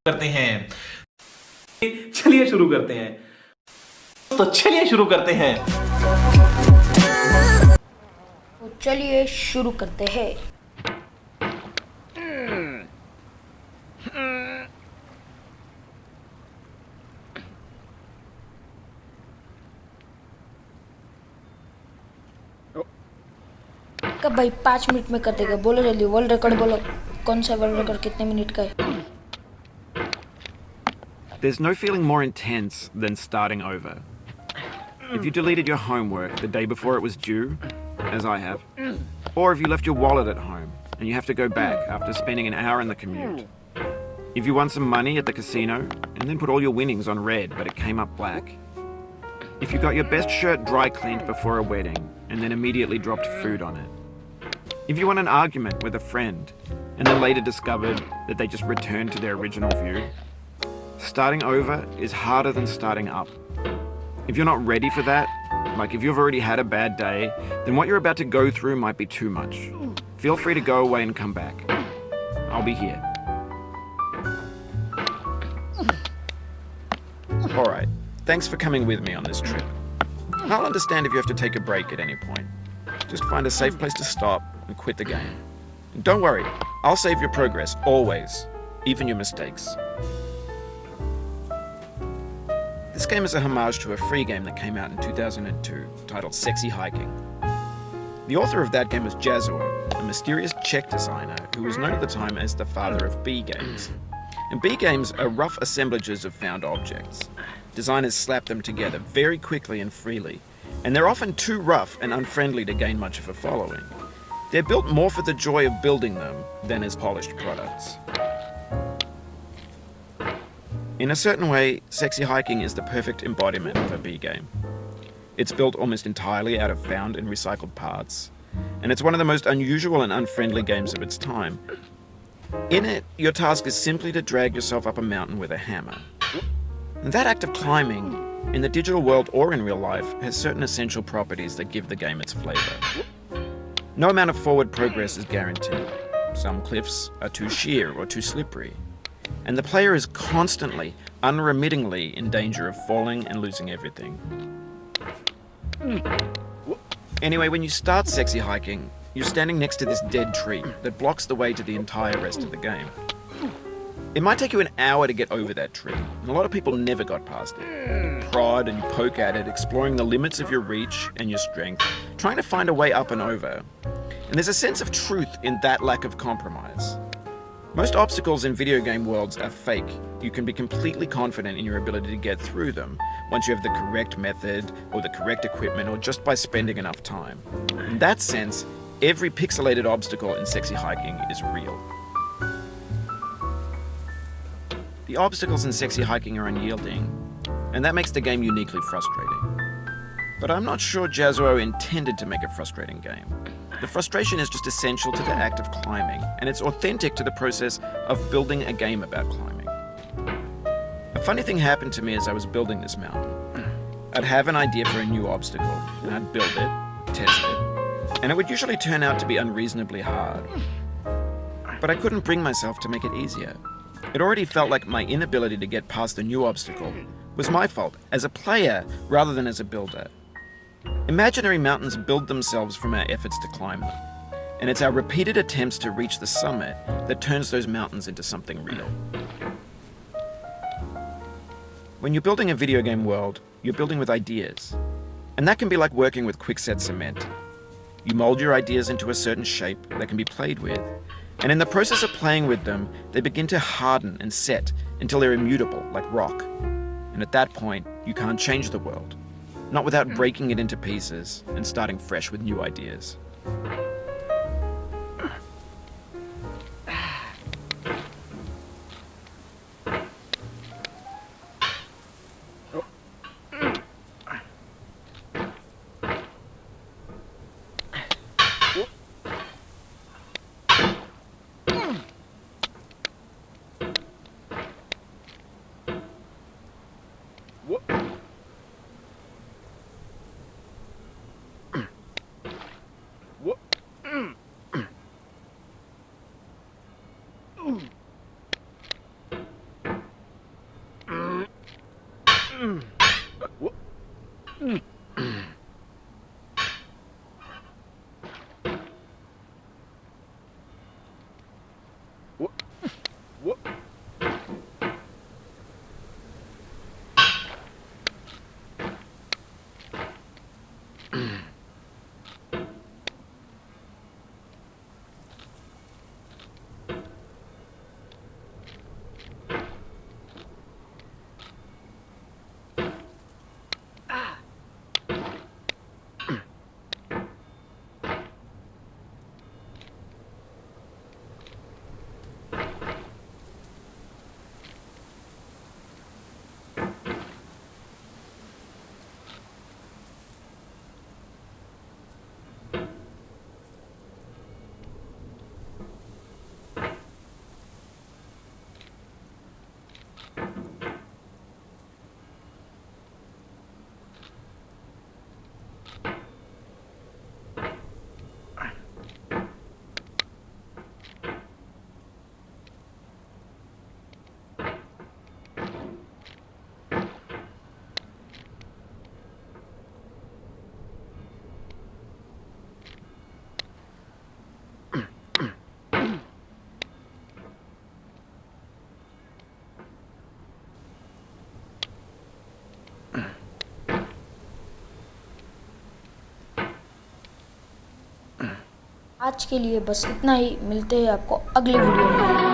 करते हैं। चलिए शुरू करते हैं। तो चलिए शुरू करते हैं। तो चलिए शुरू करते हैं। कब भाई 5 मिनट में कर देगा? बोलो जल्दी, वर्ल्ड रिकॉर्ड बोलो। कौन सा वर्ल्ड रिकॉर्ड कितने मिनट का है? There's no feeling more intense than starting over. If you deleted your homework the day before it was due, as I have, or if you left your wallet at home and you have to go back after spending an hour in the commute, if you won some money at the casino and then put all your winnings on red but it came up black, if you got your best shirt dry cleaned before a wedding and then immediately dropped food on it, if you won an argument with a friend and then later discovered that they just returned to their original view, starting over is harder than starting up. If you're not ready for that, like if you've already had a bad day, then what you're about to go through might be too much. Feel free to go away and come back. I'll be here. Alright, thanks for coming with me on this trip. I'll understand if you have to take a break at any point. Just find a safe place to stop and quit the game. And don't worry, I'll save your progress, always, even your mistakes. This game is a homage to a free game that came out in 2002 titled Sexy Hiking. The author of that game was Jazuo, a mysterious Czech designer who was known at the time as the father of B games. And B games are rough assemblages of found objects. Designers slap them together very quickly and freely, and they're often too rough and unfriendly to gain much of a following. They're built more for the joy of building them than as polished products. In a certain way, Sexy Hiking is the perfect embodiment of a B game. It's built almost entirely out of found and recycled parts, and it's one of the most unusual and unfriendly games of its time. In it, your task is simply to drag yourself up a mountain with a hammer. And that act of climbing, in the digital world or in real life, has certain essential properties that give the game its flavor. No amount of forward progress is guaranteed. Some cliffs are too sheer or too slippery, and the player is constantly, unremittingly in danger of falling and losing everything. Anyway, when you start Sexy Hiking, you're standing next to this dead tree that blocks the way to the entire rest of the game. It might take you an hour to get over that tree, and a lot of people never got past it. You prod and you poke at it, exploring the limits of your reach and your strength, trying to find a way up and over. And there's a sense of truth in that lack of compromise. Most obstacles in video game worlds are fake. You can be completely confident in your ability to get through them once you have the correct method or the correct equipment or just by spending enough time. In that sense, every pixelated obstacle in Sexy Hiking is real. The obstacles in Sexy Hiking are unyielding, and that makes the game uniquely frustrating. But I'm not sure Jazuo intended to make a frustrating game. The frustration is just essential to the act of climbing, and it's authentic to the process of building a game about climbing. A funny thing happened to me as I was building this mountain. I'd have an idea for a new obstacle, and I'd build it, test it, and it would usually turn out to be unreasonably hard. But I couldn't bring myself to make it easier. It already felt like my inability to get past the new obstacle was my fault as a player rather than as a builder. Imaginary mountains build themselves from our efforts to climb them, and it's our repeated attempts to reach the summit that turns those mountains into something real. When you're building a video game world, you're building with ideas, and that can be like working with quickset cement. You mold your ideas into a certain shape that can be played with, and in the process of playing with them, they begin to harden and set until they're immutable, like rock. And at that point, you can't change the world. Not without breaking it into pieces and starting fresh with new ideas. आज के लिए बस इतना ही, मिलते हैं आपको अगले video में।